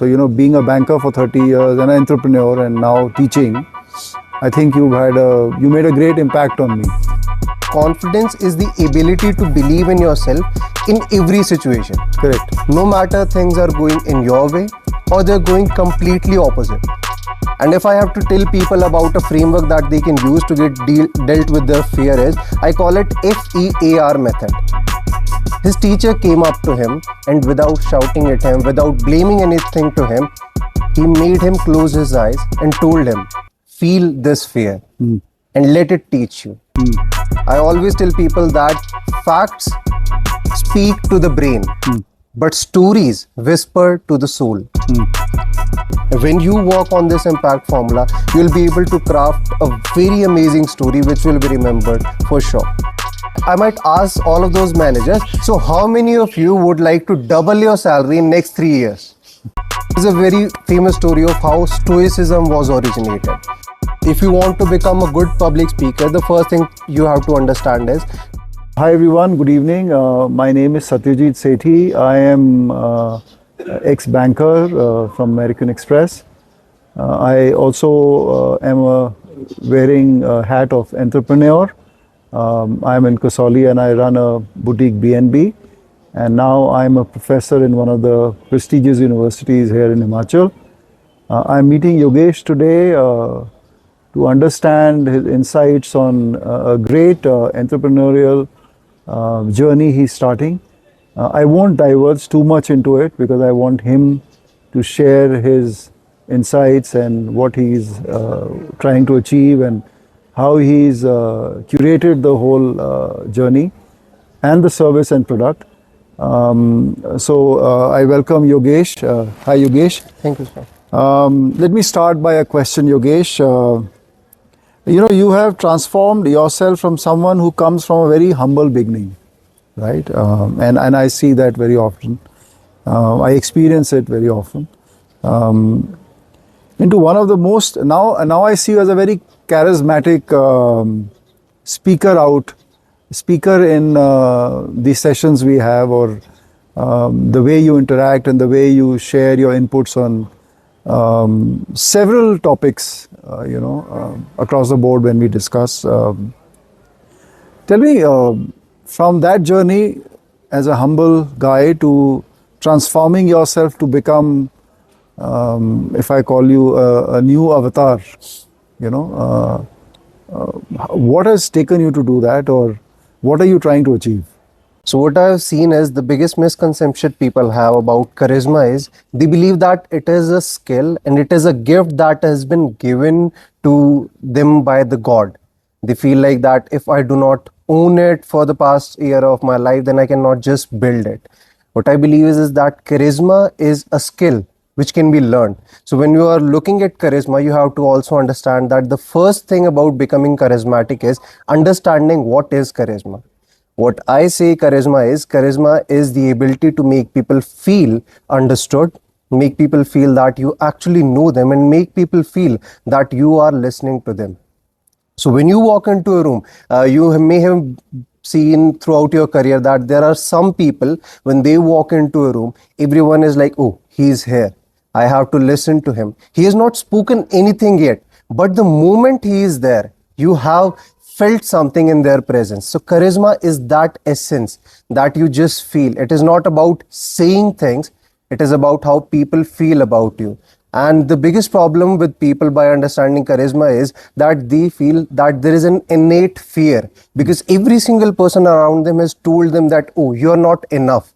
So, being a banker for 30 years, an entrepreneur, and now teaching, I think you made a great impact on me. Confidence is the ability to believe in yourself in every situation. Correct. No matter things are going in your way or they're going completely opposite. And if I have to tell people about a framework that they can use to get dealt with their fear is, I call it FEAR method. His teacher came up to him and without shouting at him, without blaming anything to him, he made him close his eyes and told him, feel this fear and let it teach you. I always tell people that facts speak to the brain, but stories whisper to the soul. When you work on this impact formula, you'll be able to craft a very amazing story which will be remembered for sure. I might ask all of those managers, so how many of you would like to double your salary in next 3 years? This is a very famous story of how Stoicism was originated. If you want to become a good public speaker, the first thing you have to understand is. Hi everyone, good evening. My name is Satyajit Sethi. I am ex-banker from American Express. I also am wearing a hat of entrepreneur. I'm in Kasauli and I run a boutique B&B, and now I'm a professor in one of the prestigious universities here in Himachal. I'm meeting Yogesh today to understand his insights on a great entrepreneurial journey he's starting. I won't diverge too much into it because I want him to share his insights and what he's trying to achieve and how he's curated the whole journey and the service and product. So I welcome Yogesh. Hi Yogesh. Thank you, sir. Let me start by a question, Yogesh. You have transformed yourself from someone who comes from a very humble beginning, right? And I see that very often. I experience it very often. Into one of the most, now I see you as a very charismatic speaker in the sessions we have, or the way you interact and the way you share your inputs on several topics, across the board when we discuss. Tell me, from that journey as a humble guy to transforming yourself to become, if I call you a new avatar, what has taken you to do that, or what are you trying to achieve? So what I have seen is the biggest misconception people have about charisma is they believe that it is a skill and it is a gift that has been given to them by the God. They feel like that if I do not own it for the past year of my life, then I cannot just build it. What I believe is that charisma is a skill which can be learned. So when you are looking at charisma, you have to also understand that the first thing about becoming charismatic is understanding what is charisma. What I say charisma is the ability to make people feel understood, make people feel that you actually know them, and make people feel that you are listening to them. So when you walk into a room, you may have seen throughout your career that there are some people, when they walk into a room, everyone is like, oh, he's here. I have to listen to him. He has not spoken anything yet, but the moment he is there, you have felt something in their presence. So charisma is that essence that you just feel. It is not about saying things. It is about how people feel about you. And the biggest problem with people by understanding charisma is that they feel that there is an innate fear because every single person around them has told them that, oh, you're not enough.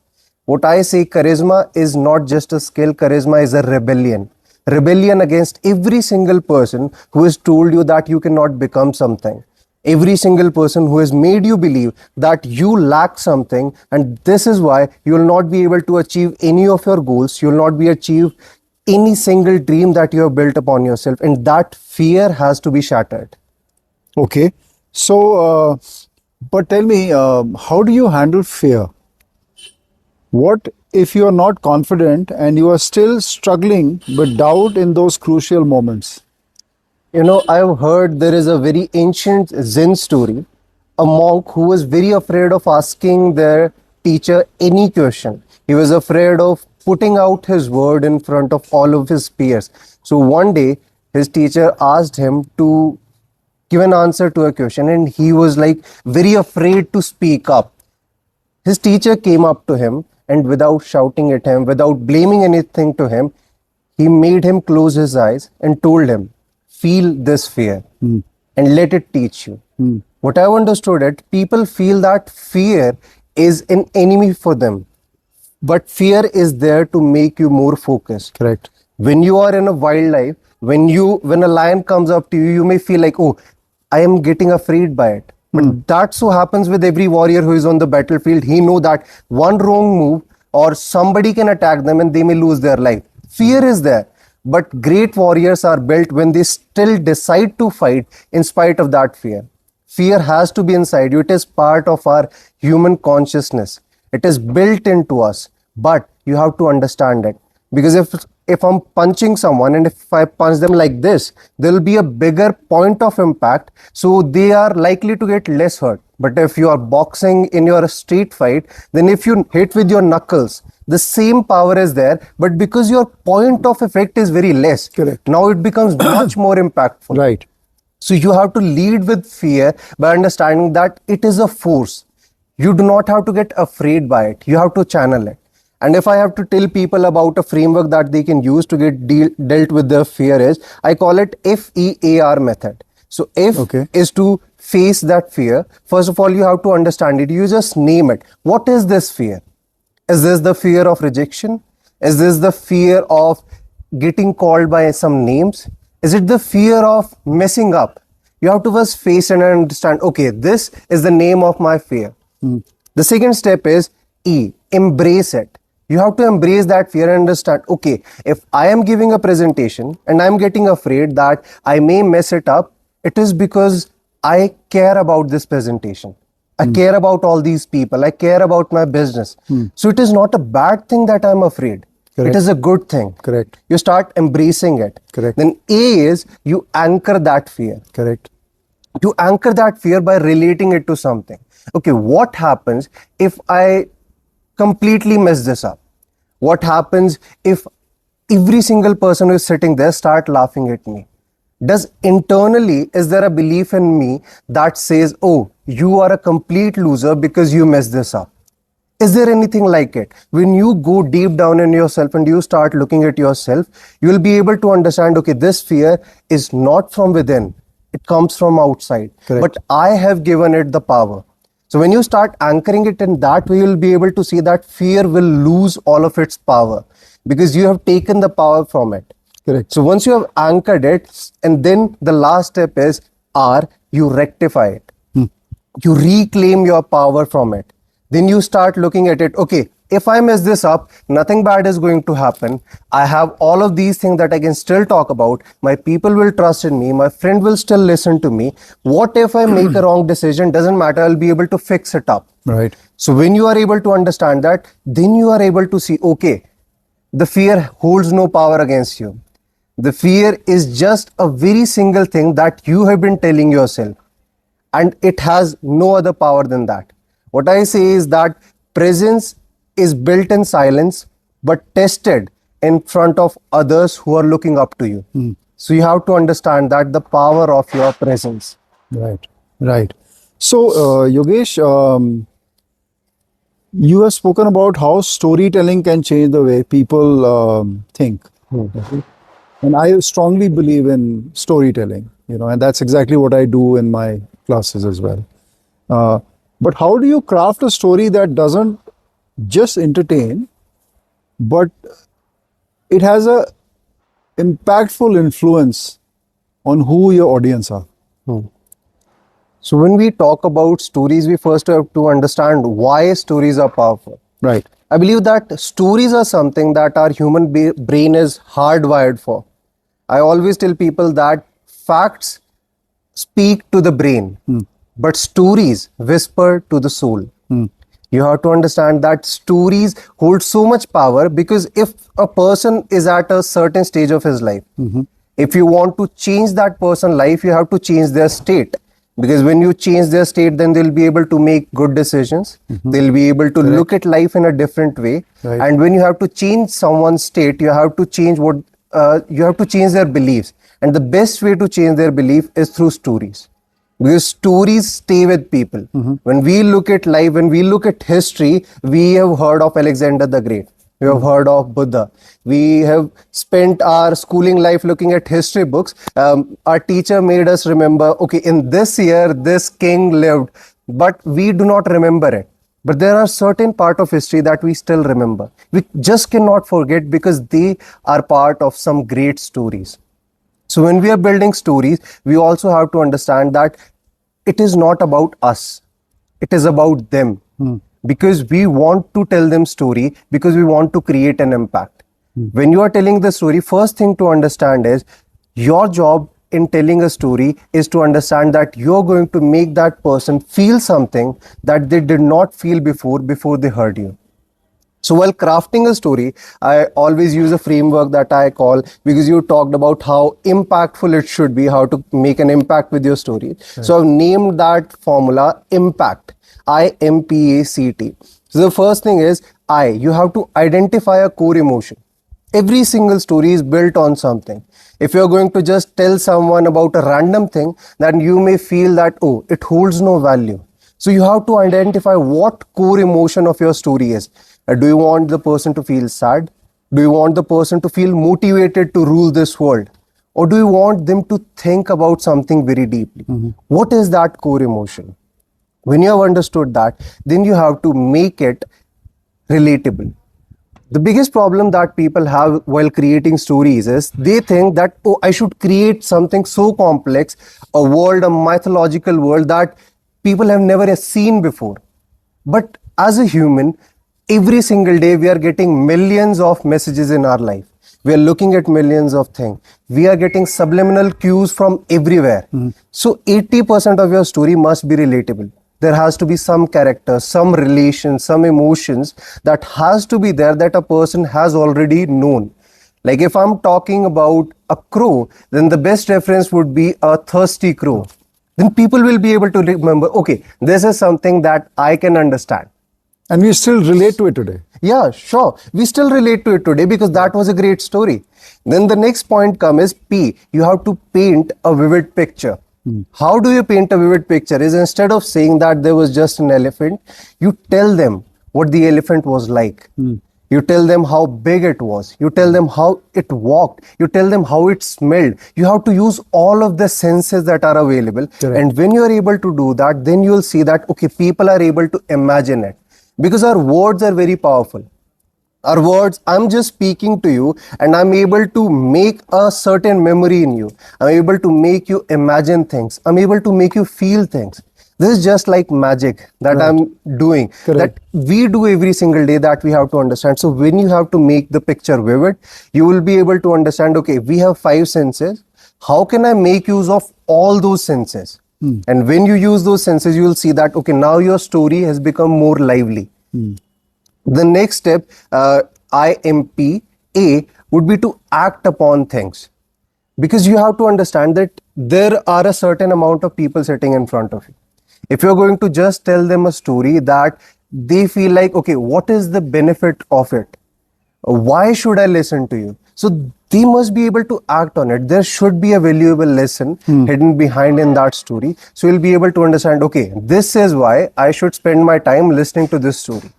What I say, charisma is not just a skill. Charisma is a rebellion. Rebellion against every single person who has told you that you cannot become something. Every single person who has made you believe that you lack something, and this is why you will not be able to achieve any of your goals. You will not be achieve any single dream that you have built upon yourself, and that fear has to be shattered. Okay. So, but tell me, how do you handle fear? What if you are not confident and you are still struggling with doubt in those crucial moments? I've heard there is a very ancient Zen story, a monk who was very afraid of asking their teacher any question. He was afraid of putting out his word in front of all of his peers. So one day, his teacher asked him to give an answer to a question, and he was like very afraid to speak up. His teacher came up to him, and without shouting at him, without blaming anything to him, he made him close his eyes and told him, feel this fear and let it teach you. What I understood it, people feel that fear is an enemy for them, but fear is there to make you more focused. Correct. When you are in a wildlife, when a lion comes up to you, you may feel like, oh, I am getting afraid by it. But that so happens with every warrior who is on the battlefield. He know that one wrong move or somebody can attack them and they may lose their life. Fear is there. But great warriors are built when they still decide to fight in spite of that fear. Fear has to be inside you. It is part of our human consciousness. It is built into us. But you have to understand it. Because if I'm punching someone and if I punch them like this, there will be a bigger point of impact. So they are likely to get less hurt. But if you are boxing in your street fight, then if you hit with your knuckles, the same power is there. But because your point of effect is very less, Correct. now it becomes much more impactful. Right. So you have to lead with fear by understanding that it is a force. You do not have to get afraid by it. You have to channel it. And if I have to tell people about a framework that they can use to get dealt with their fear is, I call it FEAR method. So F Okay. is to face that fear. First of all, you have to understand it. You just name it. What is this fear? Is this the fear of rejection? Is this the fear of getting called by some names? Is it the fear of messing up? You have to first face it and understand, okay, this is the name of my fear. The second step is E, embrace it. You have to embrace that fear and understand, okay, if I am giving a presentation and I'm getting afraid that I may mess it up, it is because I care about this presentation. I care about all these people. I care about my business. So it is not a bad thing that I'm afraid. Correct. It is a good thing. Correct. You start embracing it. Correct. Then A is you anchor that fear. Correct. You anchor that fear by relating it to something. Okay, what happens if I completely mess this up? What happens if every single person who is sitting there start laughing at me? Is there a belief in me that says, oh, you are a complete loser because you messed this up? Is there anything like it? When you go deep down in yourself and you start looking at yourself, you will be able to understand, okay, this fear is not from within. It comes from outside. Correct. But I have given it the power. So when you start anchoring it in that way, you'll be able to see that fear will lose all of its power because you have taken the power from it. Correct. So once you have anchored it, and then the last step is R, you rectify it. You reclaim your power from it. Then you start looking at it, okay, if I mess this up, nothing bad is going to happen. I have all of these things that I can still talk about. My people will trust in me. My friend will still listen to me. What if I make a wrong decision? Doesn't matter. I'll be able to fix it up. Right. So when you are able to understand that, then you are able to see, okay, the fear holds no power against you. The fear is just a very single thing that you have been telling yourself, and it has no other power than that. What I say is that presence is built in silence but tested in front of others who are looking up to you. So you have to understand that the power of your presence. Right. Right. So, Yogesh, you have spoken about how storytelling can change the way people think. Okay? And I strongly believe in storytelling, and that's exactly what I do in my classes as well. But how do you craft a story that doesn't just entertain, but it has a impactful influence on who your audience are? So when we talk about stories, we first have to understand why stories are powerful. Right. I believe that stories are something that our human brain is hardwired for. I always tell people that facts speak to the brain, but stories whisper to the soul. You have to understand that stories hold so much power because if a person is at a certain stage of his life, if you want to change that person's life, you have to change their state. Because when you change their state, then they'll be able to make good decisions. They'll be able to look at life in a different way. Right. And when you have to change someone's state, you have to change you have to change their beliefs. And the best way to change their belief is through stories. Because stories stay with people. When we look at life, when we look at history, we have heard of Alexander the Great. We have heard of Buddha. We have spent our schooling life looking at history books. Our teacher made us remember, okay, in this year, this king lived, but we do not remember it. But there are certain part of history that we still remember. We just cannot forget because they are part of some great stories. So when we are building stories, we also have to understand that it is not about us. It is about them. Because we want to tell them story, because we want to create an impact. When you are telling the story, first thing to understand is your job in telling a story is to understand that you're going to make that person feel something that they did not feel before they heard you. So while crafting a story, I always use a framework that I call, because you talked about how impactful it should be, how to make an impact with your story. So I've named that formula IMPACT, IMPACT. So the first thing is you have to identify a core emotion. Every single story is built on something. If you're going to just tell someone about a random thing, then you may feel that, oh, it holds no value. So you have to identify what core emotion of your story is. Do you want the person to feel sad? Do you want the person to feel motivated to rule this world? Or do you want them to think about something very deeply? What is that core emotion? When you have understood that, then you have to make it relatable. The biggest problem that people have while creating stories is they think that, oh, I should create something so complex, a world, a mythological world that people have never seen before. But as a human, every single day we are getting millions of messages in our life. We are looking at millions of things. We are getting subliminal cues from everywhere. So 80% of your story must be relatable. There has to be some character, some relation, some emotions that has to be there that a person has already known. Like if I'm talking about a crow, then the best reference would be a thirsty crow. Then people will be able to remember, okay, this is something that I can understand. And we still relate to it today. Yeah, sure. We still relate to it today because that was a great story. Then the next point comes is P. You have to paint a vivid picture. How do you paint a vivid picture? Is instead of saying that there was just an elephant, you tell them what the elephant was like. You tell them how big it was. You tell them how it walked. You tell them how it smelled. You have to use all of the senses that are available. Correct. And when you are able to do that, then you will see that, okay, people are able to imagine it. Because our words are very powerful. Our words, I'm just speaking to you and I'm able to make a certain memory in you. I'm able to make you imagine things. I'm able to make you feel things. This is just like magic that I'm doing. Correct. That we do every single day that we have to understand. So when you have to make the picture vivid, you will be able to understand, okay, we have 5 senses. How can I make use of all those senses? And when you use those senses, you will see that, okay, now your story has become more lively. The next step, IMPA, would be to act upon things. Because you have to understand that there are a certain amount of people sitting in front of you. If you're going to just tell them a story that they feel like, okay, what is the benefit of it? Why should I listen to you? So they must be able to act on it. There should be a valuable lesson hidden behind in that story. So you'll be able to understand, okay, this is why I should spend my time listening to this story.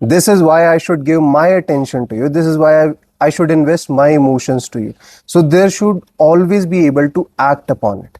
This is why I should give my attention to you. This is why I should invest my emotions to you. So there should always be able to act upon it.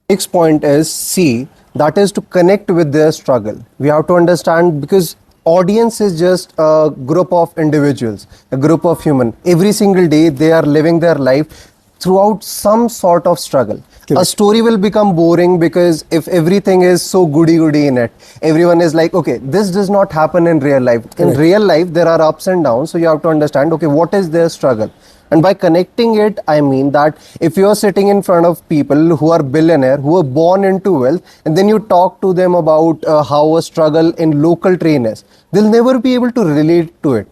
Next point is C, that is to connect with their struggle. We have to understand, because audience is just a group of individuals, a group of human. Every single day they are living their life throughout some sort of struggle. A story will become boring because if everything is so goody-goody in it, everyone is like, okay, this does not happen in real life. In real life, there are ups and downs. So you have to understand, okay, what is their struggle? And by connecting it, I mean that if you are sitting in front of people who are billionaire, who are born into wealth, and then you talk to them about how a struggle in local train is, they'll never be able to relate to it.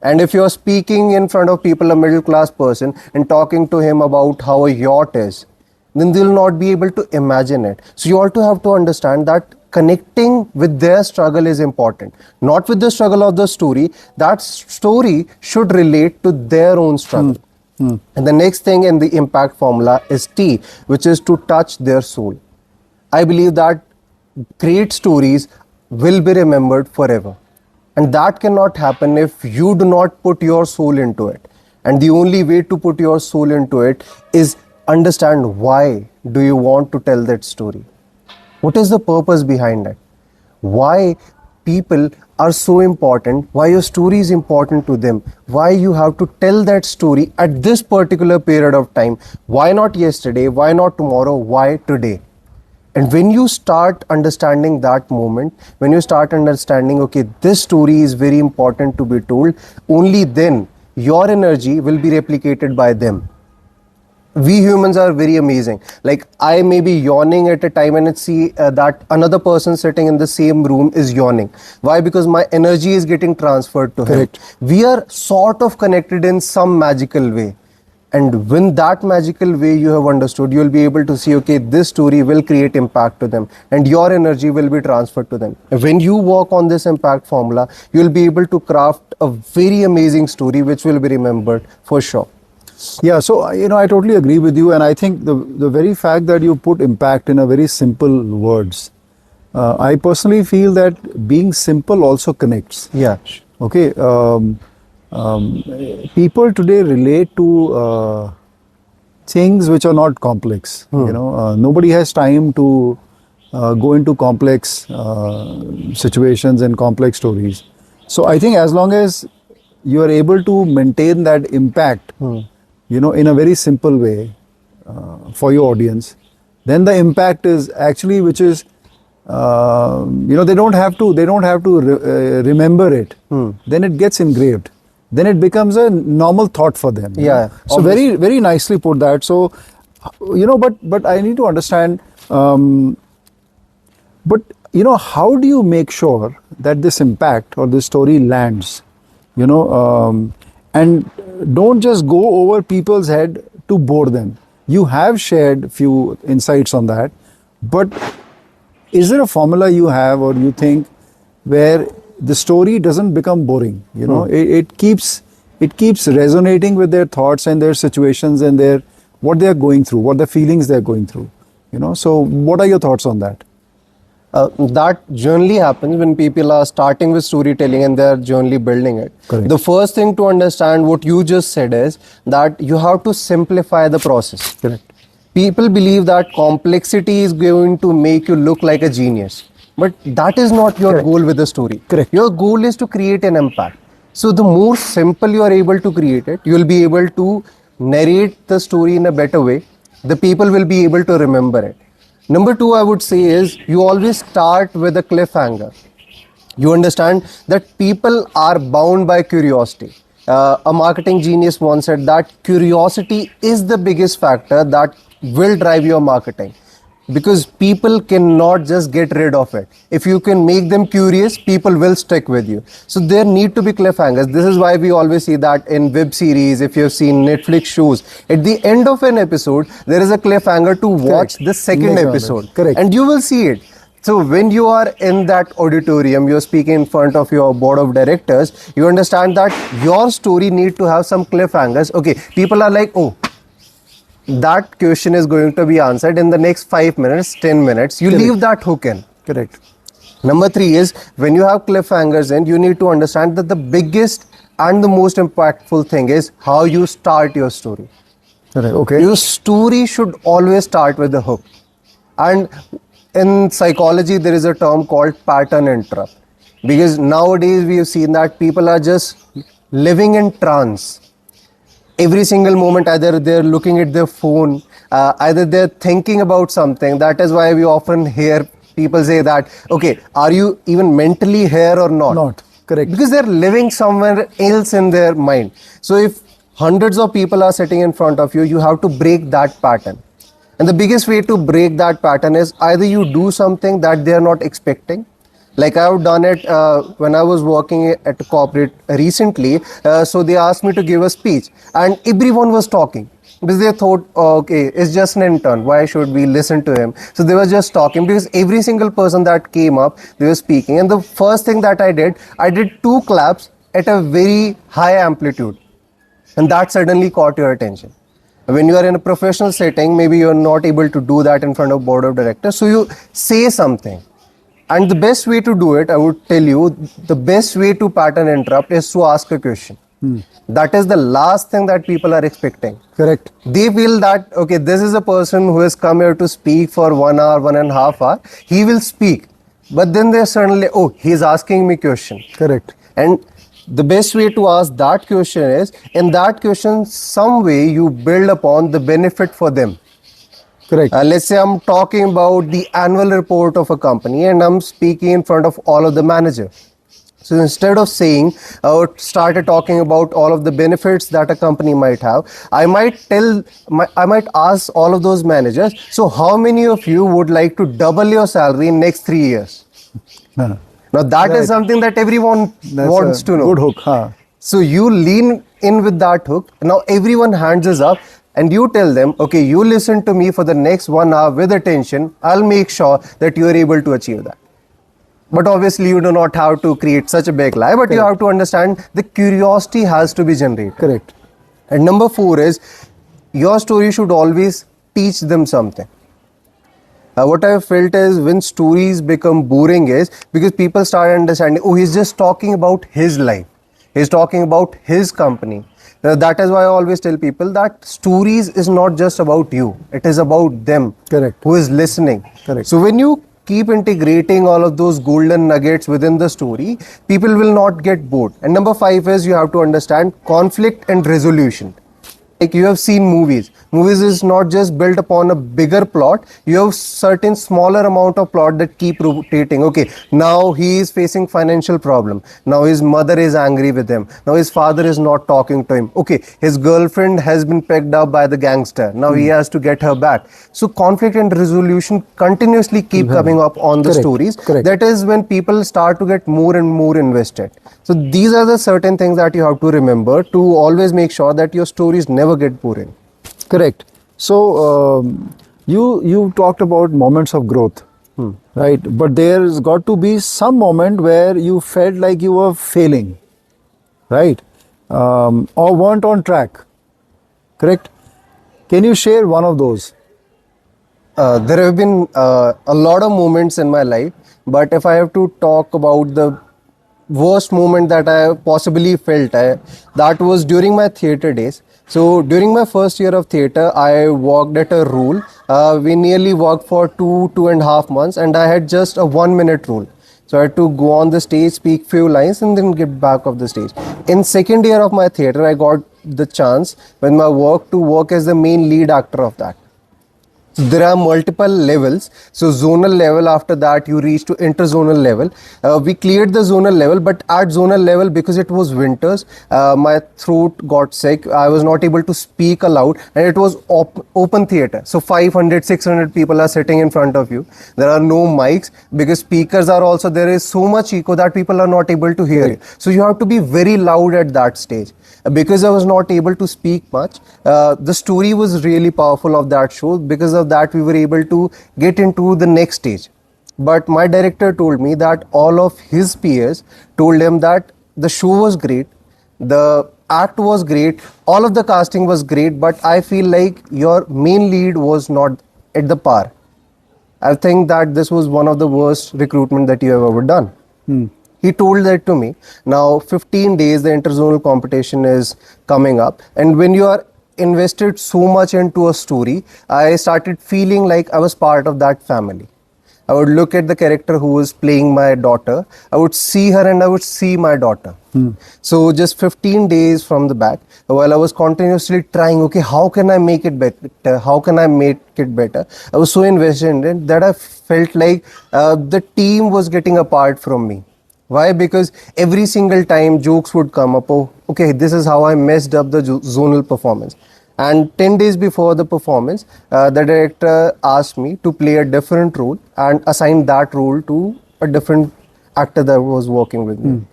And if you're speaking in front of people, a middle class person, and talking to him about how a yacht is, then they'll not be able to imagine it. So you also have to understand that connecting with their struggle is important, not with the struggle of the story. That story should relate to their own struggle. And the next thing in the impact formula is T, which is to touch their soul. I believe that great stories will be remembered forever. And that cannot happen if you do not put your soul into it. And the only way to put your soul into it is understand why do you want to tell that story. What is the purpose behind it? Why people are so important, why your story is important to them, why you have to tell that story at this particular period of time. Why not yesterday? Why not tomorrow? Why today? And when you start understanding that moment, when you start understanding, okay, this story is very important to be told, only then your energy will be replicated by them. We humans are very amazing. Like, I may be yawning at a time and see that another person sitting in the same room is yawning. Why? Because my energy is getting transferred to him. We are sort of connected in some magical way. And when that magical way you have understood, you will be able to see, okay, this story will create impact to them and your energy will be transferred to them. When you work on this impact formula, you will be able to craft a very amazing story which will be remembered for sure. Yeah, so I totally agree with you, and I think the very fact that you put impact in a very simple words, I personally feel that being simple also connects. Yeah. Okay, people today relate to things which are not complex. Nobody has time to go into complex situations and complex stories. So I think as long as you are able to maintain that impact, in a very simple way for your audience, then the impact is actually, which is, they don't have to remember it. Then it gets engraved. Then it becomes a normal thought for them. Yeah. So very, very nicely put that. So, but I need to understand, how do you make sure that this impact or this story lands, and don't just go over people's head to bore them. You have shared few insights on that, but is there a formula you have or you think where the story doesn't become boring? It keeps resonating with their thoughts and their situations and what they are going through, what the feelings they are going through. So what are your thoughts on that? That generally happens when people are starting with storytelling and they're generally building it. Correct. The first thing to understand what you just said is that you have to simplify the process. Correct. People believe that complexity is going to make you look like a genius. But that is not your goal with the story. Correct. Your goal is to create an impact. So the more simple you are able to create it, you will be able to narrate the story in a better way. The people will be able to remember it. Number two, I would say is you always start with a cliffhanger. You understand that people are bound by curiosity. A marketing genius once said that curiosity is the biggest factor that will drive your marketing, because people cannot just get rid of it. If you can make them curious, people will stick with you. So there need to be cliffhangers. This is why we always see that in web series, if you've seen Netflix shows, at the end of an episode, there is a cliffhanger to watch the second episode. Correct. And you will see it. So when you are in that auditorium, you're speaking in front of your board of directors, you understand that your story need to have some cliffhangers. Okay, people are like, oh, that question is going to be answered in the next 5 minutes, 10 minutes. You leave that hook in. Correct. Number three is when you have cliffhangers in, you need to understand that the biggest and the most impactful thing is how you start your story. Correct. Okay. Your story should always start with a hook. And in psychology, there is a term called pattern interrupt. Because nowadays we have seen that people are just living in trance. Every single moment, either they're looking at their phone, either they're thinking about something. That is why we often hear people say that, okay, are you even mentally here or not? Not. Correct. Because they're living somewhere else in their mind. So if hundreds of people are sitting in front of you, you have to break that pattern. And the biggest way to break that pattern is either you do something that they're not expecting. Like I have done it when I was working at a corporate recently. So they asked me to give a speech and everyone was talking. because they thought, oh, okay, it's just an intern. Why should we listen to him? So they were just talking because every single person that came up, they were speaking. And the first thing that I did 2 claps at a very high amplitude. And that suddenly caught your attention. When you are in a professional setting, maybe you're not able to do that in front of board of directors. So you say something. And the best way to do it, I would tell you, the best way to pattern interrupt is to ask a question. That is the last thing that people are expecting. Correct. They feel that, okay, this is a person who has come here to speak for 1 hour, 1.5 hours. He will speak. But then they're suddenly, oh, he's asking me question. Correct. And the best way to ask that question is, in that question, some way you build upon the benefit for them. Correct. Let's say I'm talking about the annual report of a company and I'm speaking in front of all of the managers. So instead of saying, started talking about all of the benefits that a company might have, I might ask all of those managers, so how many of you would like to double your salary in next 3 years? Huh. Now that is Right. something that everyone That's wants a to know. good hook. Huh. So you lean in with that hook. Now everyone hands is up and you tell them, okay, you listen to me for the next 1 hour with attention. I'll make sure that you are able to achieve that. But obviously you do not have to create such a big lie, but you have to understand the curiosity has to be generated. Correct. And number 4 is your story should always teach them something. What I felt is when stories become boring is because people start understanding, oh, he's just talking about his life. He's talking about his company. That is why I always tell people that stories is not just about you. It is about them. Correct. Who is listening. Correct. So when you keep integrating all of those golden nuggets within the story, people will not get bored. And number 5 is you have to understand conflict and resolution. Like you have seen movies. Movies is not just built upon a bigger plot. You have certain smaller amount of plot that keep rotating. Okay, now he is facing financial problem. Now his mother is angry with him. Now his father is not talking to him. Okay, his girlfriend has been pegged up by the gangster. Now he has to get her back. So conflict and resolution continuously keep coming up on the Correct. stories. Correct. That is when people start to get more and more invested. So these are the certain things that you have to remember to always make sure that your stories never get boring. Correct. So you talked about moments of growth, right? But there's got to be some moment where you felt like you were failing, right? Or weren't on track. Correct. Can you share one of those? There have been a lot of moments in my life, but if I have to talk about the worst moment that I possibly felt, that was during my theatre days. So during my first year of theatre, I worked at a role. We nearly worked for 2.5 months, and I had just a 1-minute role. So I had to go on the stage, speak few lines, and then get back off the stage. In second year of my theatre, I got the chance when my work to work as the main lead actor of that. So there are multiple levels. So zonal level, after that you reach to interzonal level. We cleared the zonal level, but at zonal level, because it was winters, my throat got sick. I was not able to speak aloud, and it was open theatre. So 500, 600 people are sitting in front of you. There are no mics because speakers are also, there is so much echo that people are not able to hear you. So you have to be very loud at that stage. Because I was not able to speak much, the story was really powerful of that show. Because of that, we were able to get into the next stage. But my director told me that all of his peers told him that the show was great, the act was great, all of the casting was great, but I feel like your main lead was not at the par. I think that this was one of the worst recruitment that you have ever done. He told that to me. Now 15 days the interzonal competition is coming up, and when you are invested so much into a story, I started feeling like I was part of that family. I would look at the character who was playing my daughter, I would see her and I would see my daughter. So just 15 days from the back, while I was continuously trying, okay, how can I make it better? How can I make it better? I was so invested in it that I felt like the team was getting apart from me. Why? Because every single time jokes would come up, oh, okay, this is how I messed up the zonal performance. And 10 days before the performance, the director asked me to play a different role and assigned that role to a different actor that was working with me.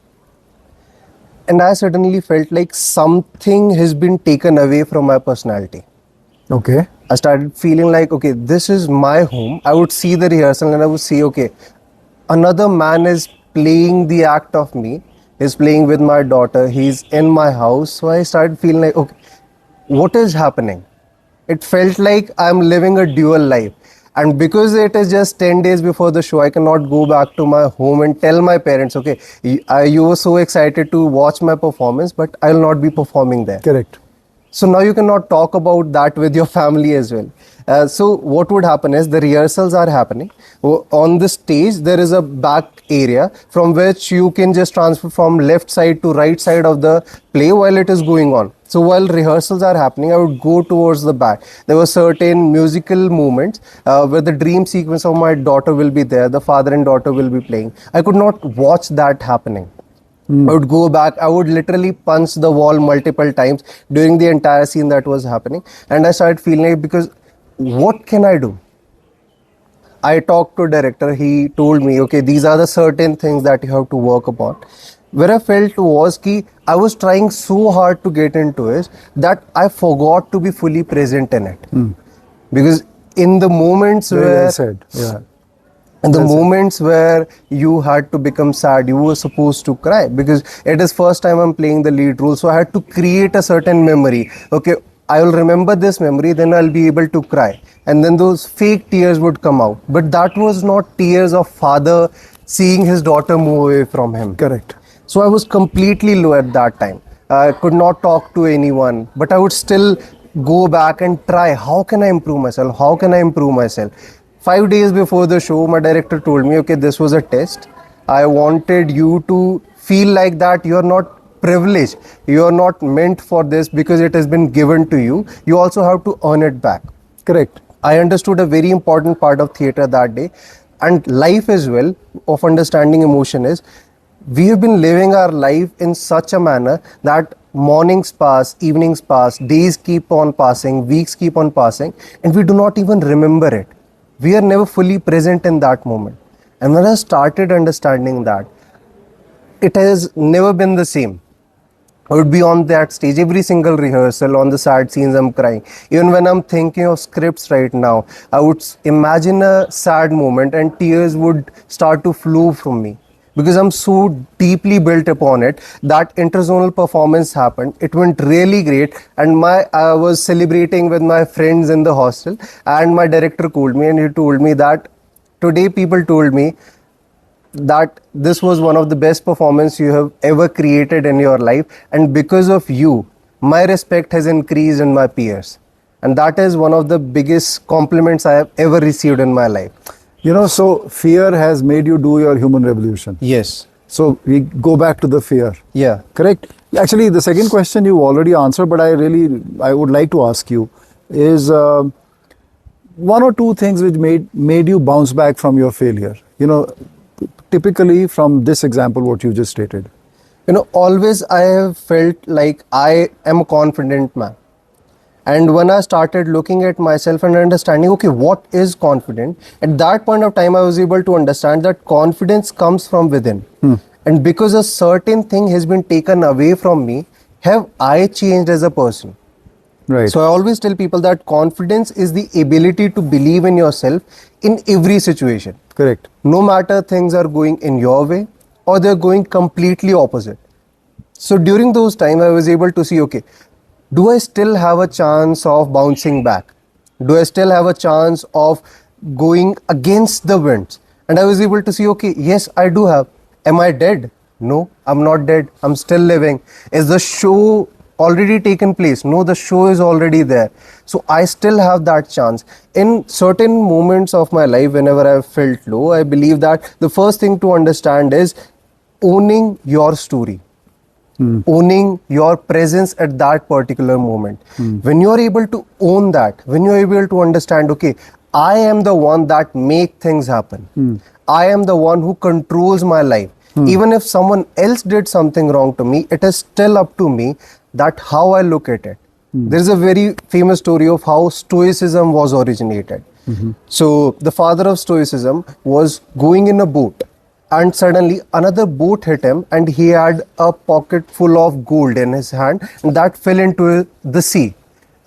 And I suddenly felt like something has been taken away from my personality. Okay. I started feeling like, okay, this is my home. I would see the rehearsal and I would see, okay, another man is playing the act of me. He's playing with my daughter. He's in my house. So I started feeling like, okay, what is happening? It felt like I'm living a dual life. And because it is just 10 days before the show, I cannot go back to my home and tell my parents, okay, you were so excited to watch my performance, but I will not be performing there. Correct. So now you cannot talk about that with your family as well. So what would happen is the rehearsals are happening. On the stage, there is a back area from which you can just transfer from left side to right side of the play while it is going on. So while rehearsals are happening, I would go towards the back. There were certain musical moments where the dream sequence of my daughter will be there. The father and daughter will be playing. I could not watch that happening. I would go back. I would literally punch the wall multiple times during the entire scene that was happening. And I started feeling like, because what can I do? I talked to director. He told me, okay, these are the certain things that you have to work upon. Where I felt was that I was trying so hard to get into it that I forgot to be fully present in it. Because in the moments Very where well said. Yeah. and the moments where you had to become sad, you were supposed to cry, because it is first time I'm playing the lead role. So I had to create a certain memory. Okay, I will remember this memory, then I'll be able to cry. And then those fake tears would come out. But that was not tears of father seeing his daughter move away from him. Correct. So I was completely low at that time. I could not talk to anyone, but I would still go back and try. How can I improve myself? How can I improve myself? 5 days before the show, my director told me, okay, this was a test. I wanted you to feel like that you're not privileged. You're not meant for this because it has been given to you. You also have to earn it back. Correct. I understood a very important part of theatre that day, and life as well, of understanding emotion is, we have been living our life in such a manner that mornings pass, evenings pass, days keep on passing, weeks keep on passing, and we do not even remember it. We are never fully present in that moment. And when I started understanding that, it has never been the same. I would be on that stage, every single rehearsal, on the sad scenes, I'm crying. Even when I'm thinking of scripts right now, I would imagine a sad moment and tears would start to flow from me. Because I'm so deeply built upon it. That interzonal performance happened. It went really great. And I was celebrating with my friends in the hostel. And my director called me and he told me that today people told me that this was one of the best performances you have ever created in your life, and because of you my respect has increased in my peers, and that is one of the biggest compliments I have ever received in my life. You know, so fear has made you do your human revolution. Yes. So we go back to the fear. Yeah. Correct. Actually, the second question you already answered, but I would like to ask you is one or two things which made you bounce back from your failure. You know, typically from this example, what you just stated. You know, always I have felt like I am a confident man. And when I started looking at myself and understanding, okay, what is confident? At that point of time, I was able to understand that confidence comes from within. And because a certain thing has been taken away from me, have I changed as a person? Right. So I always tell people that confidence is the ability to believe in yourself in every situation. Correct. No matter things are going in your way or they're going completely opposite. So during those times, I was able to see, okay, do I still have a chance of bouncing back? Do I still have a chance of going against the winds? And I was able to see, okay, yes, I do have. Am I dead? No, I'm not dead. I'm still living. Is the show already taken place? No, the show is already there. So I still have that chance. In certain moments of my life, whenever I felt low, I believe that the first thing to understand is owning your story. Owning your presence at that particular moment. When you're able to own that, when you're able to understand, okay, I am the one that make things happen. I am the one who controls my life. Even if someone else did something wrong to me, it is still up to me that how I look at it. There is a very famous story of how Stoicism was originated. So the father of Stoicism was going in a boat, and suddenly another boat hit him, and he had a pocket full of gold in his hand, and that fell into the sea.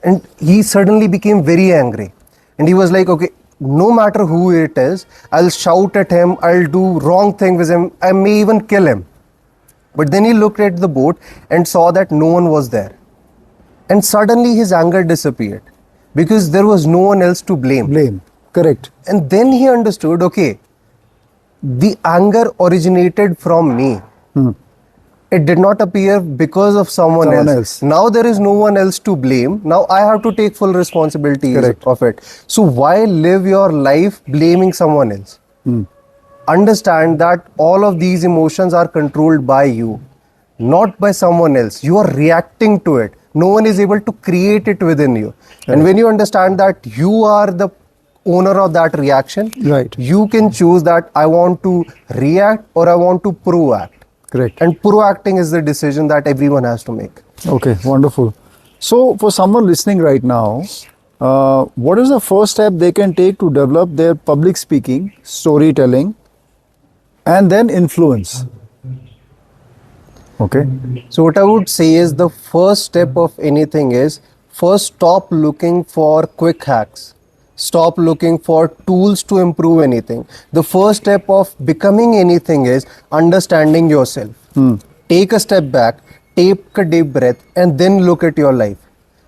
and he suddenly became very angry, and he was like, okay, no matter who it is, I'll shout at him, I'll do wrong thing with him, I may even kill him. But then he looked at the boat and saw that no one was there, and suddenly his anger disappeared because there was no one else to blame. Blame. Correct. And then he understood, okay, the anger originated from me. It did not appear because of someone else. Now there is no one else to blame. Now I have to take full responsibility Correct. of it. So why live your life blaming someone else? Understand that all of these emotions are controlled by you, not by someone else. You are reacting to it. No one is able to create it within you. And when you understand that you are the owner of that reaction, Right. you can choose that I want to react or I want to proact. Correct. And proacting is the decision that everyone has to make. Okay, wonderful. So, for someone listening right now, what is the first step they can take to develop their public speaking, storytelling, and then influence? Okay. So what I would say is the first step of anything is first stop looking for quick hacks. Stop looking for tools to improve anything. The first step of becoming anything is understanding yourself. Take a step back, take a deep breath, and then look at your life.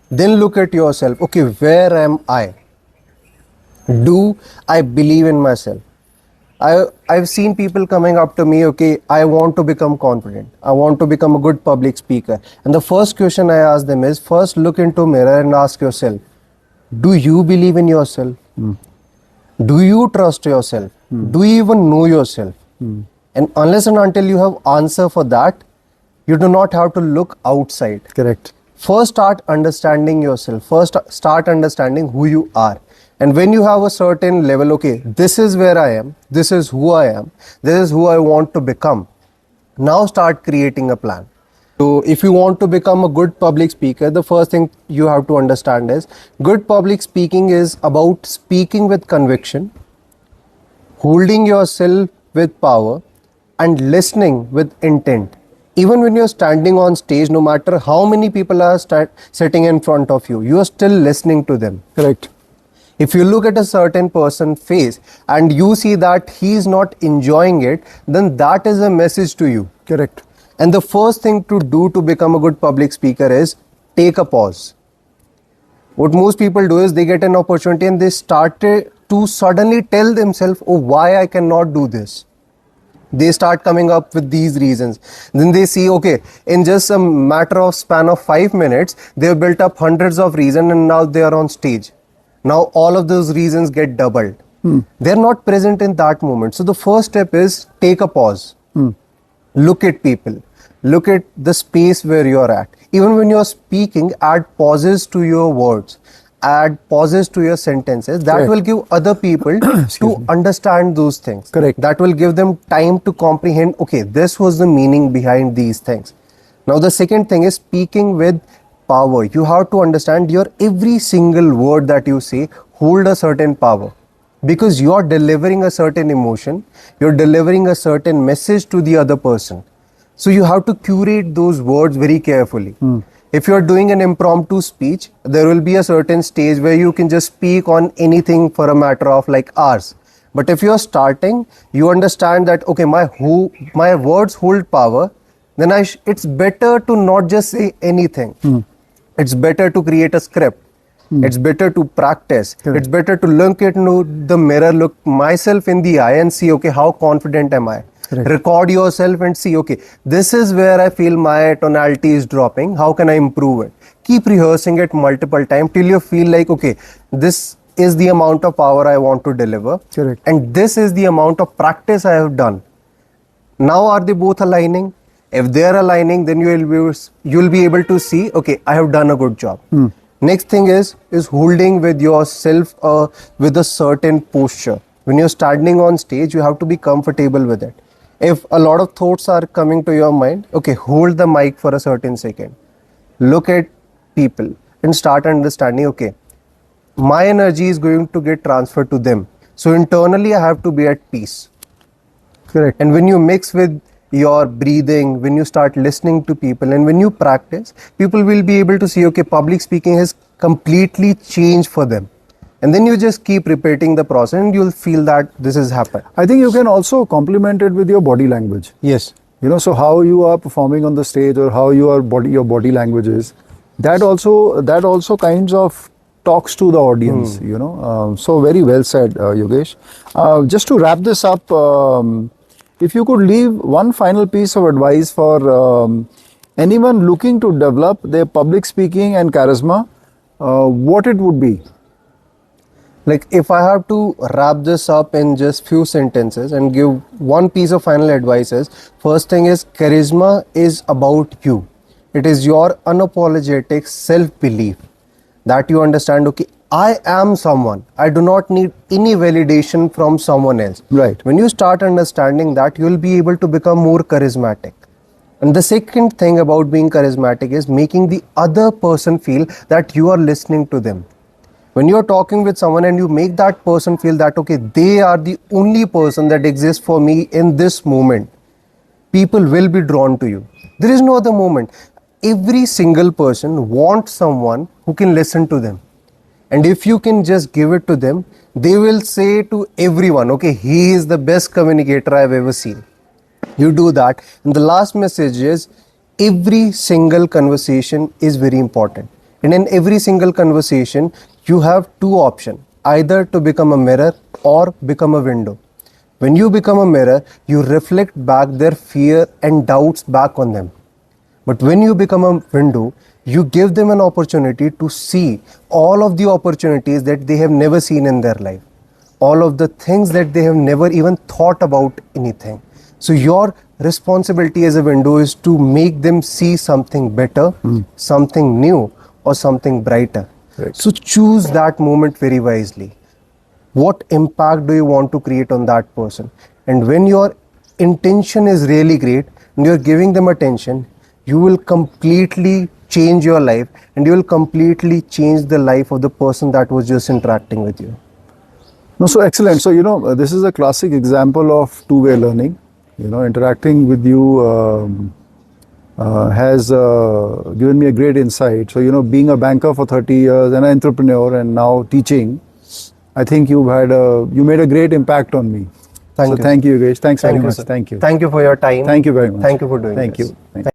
Then look at yourself. Okay, where am I? Do I believe in myself? I've seen people coming up to me, okay, I want to become confident. I want to become a good public speaker. And the first question I ask them is, first look into a mirror and ask yourself, do you believe in yourself? Do you trust yourself? Do you even know yourself? And unless and until you have answer for that, you do not have to look outside. Correct. First start understanding yourself. First start understanding who you are. And when you have a certain level, okay, this is where I am, this is who I am, this is who I want to become. Now start creating a plan. So if you want to become a good public speaker, the first thing you have to understand is good public speaking is about speaking with conviction, holding yourself with power, and listening with intent. Even when you're standing on stage, no matter how many people are sitting in front of you, you are still listening to them. Correct. If you look at a certain person's face and you see that he is not enjoying it, then that is a message to you. Correct. And the first thing to do to become a good public speaker is take a pause. What most people do is they get an opportunity and they start to suddenly tell themselves, oh, why I cannot do this? They start coming up with these reasons. Then they see, okay, in just a matter of span of 5 minutes, they've built up hundreds of reasons and now they are on stage. Now all of those reasons get doubled. They're not present in that moment. So the first step is take a pause. Look at people. Look at the space where you're at. Even when you're speaking, add pauses to your words. Add pauses to your sentences. That Correct. will give other people to understand those things. Correct. That will give them time to comprehend, okay, this was the meaning behind these things. Now the second thing is speaking with power. You have to understand your every single word that you say hold a certain power, because you are delivering a certain emotion, you're delivering a certain message to the other person. So you have to curate those words very carefully. If you're doing an impromptu speech, there will be a certain stage where you can just speak on anything for a matter of like hours. But if you're starting, you understand that, okay, my words hold power, then it's better to not just say anything. It's better to create a script. It's better to practice. It's better to look into the mirror, look myself in the eye and see, okay, how confident am I? Record yourself and see, okay, this is where I feel my tonality is dropping. How can I improve it? Keep rehearsing it multiple times till you feel like, okay, this is the amount of power I want to deliver. Correct. And this is the amount of practice I have done. Now are they both aligning? If they are aligning, then you'll be able to see, okay, I have done a good job. Next thing is holding with yourself with a certain posture. When you're standing on stage, you have to be comfortable with it. If a lot of thoughts are coming to your mind, okay, hold the mic for a certain second. Look at people and start understanding, okay, my energy is going to get transferred to them. So internally, I have to be at peace. Correct. And when you mix with your breathing, when you start listening to people and when you practice, people will be able to see, okay, public speaking is completely change for them. And then you just keep repeating the process and you'll feel that this has happened. I think you can also complement it with your body language. Yes. You know, so how you are performing on the stage or how your body language is, that also kinds of talks to the audience. You know, so very well said, Yogesh. Just to wrap this up, if you could leave one final piece of advice for anyone looking to develop their public speaking and charisma, what it would be? Like if I have to wrap this up in just few sentences and give one piece of final advice is, first thing is charisma is about you. It is your unapologetic self-belief that you understand, okay, I am someone. I do not need any validation from someone else. Right. When you start understanding that, you will be able to become more charismatic. And the second thing about being charismatic is making the other person feel that you are listening to them. When you're talking with someone and you make that person feel that, okay, they are the only person that exists for me in this moment, people will be drawn to you. There is no other moment. Every single person wants someone who can listen to them. And if you can just give it to them, they will say to everyone, okay, he is the best communicator I've ever seen. You do that. And the last message is, every single conversation is very important. And in every single conversation, you have two options, either to become a mirror or become a window. When you become a mirror, you reflect back their fear and doubts back on them. But when you become a window, you give them an opportunity to see all of the opportunities that they have never seen in their life, all of the things that they have never even thought about anything. So your responsibility as a window is to make them see something better, something new, or something brighter. Right. So choose that moment very wisely. What impact do you want to create on that person? And when your intention is really great and you're giving them attention, you will completely change your life and you will completely change the life of the person that was just interacting with you. No, so excellent. So, you know, this is a classic example of two-way learning. You know, interacting with you has given me a great insight. So, you know, being a banker for 30 years, an entrepreneur, and now teaching, I think you made a great impact on me. Thank you. Thank you, Yogesh. Thanks very much. Sir. Thank you. Thank you for your time. Thank you very much. Thank you for doing Thank this. you. Thank you.